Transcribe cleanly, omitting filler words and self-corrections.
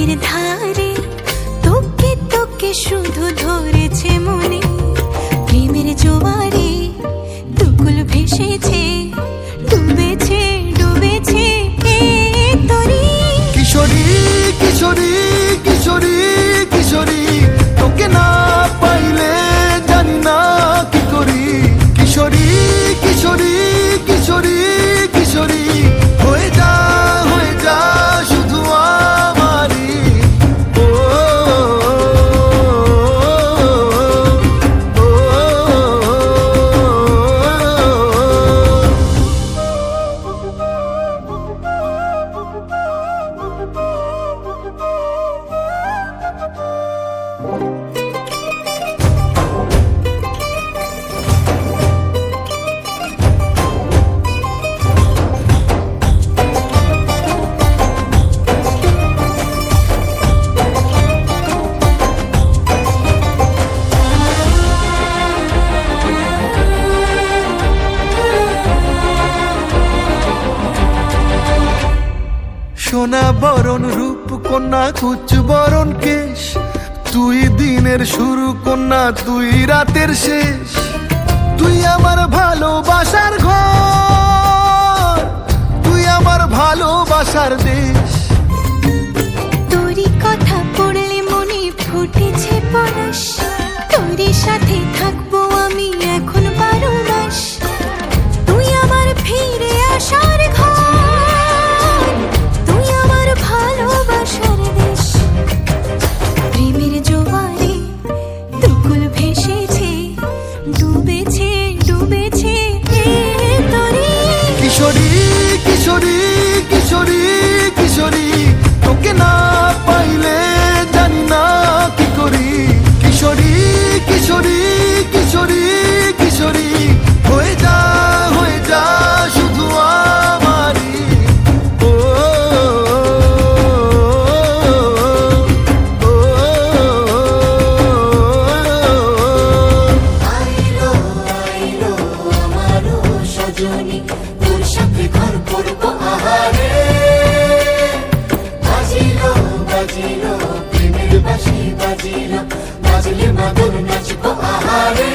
প্রেমের ধারে তোকে তোকে শুধু ধরেছে মনে, প্রেমের জোয়ারে দুকুল ভেসেছে, ডুবেছে ডুবেছে এ তরি। কিশোরী কিশোরী কিশোরী কিশোরী, তোকে না পাইলে জানি না কি করি। কিশোরী কিশোরী কিশোরী কিশোরী, হয়ে যা শুধু আমারই। ও সোনা বরণ রূপ কন্যা কুচ বরণ কেশ, তুই দিনের শুরু কন্যা তুই রাতের শেষ। তুই আমার ভালোবাসার ঘর, তুই আমার ভালোবাসার দেশ। তোরই কথা পড়লে মনে ফুটেছে পরশ, তোরই সাথে থাকবো আমি এখন 12 মাস। তুই আমার ফিরে আসার ঘর, তুই আমার ভালোবাসার দেশ। প্রেমের জোয়ারে দুকুল ভেসেছে, ডুবেছে ডুবেছে এ তরি। কিশোরী কিশোরী কিশোরী কিশোরী, তোকে না পাইলে জানি না কি করি। কিশোরী কিশোরী কিশোরী কিশোরী, হয়ে যা শুধু আমারই। ও আইলো আইলো আমারও সজনী, তোর সাথে ঘর করবো আহারে। বাজিলো বাজিলো প্রেমের বাঁশি বাজিলো, বাজলে মাদল নাচবো আহারে।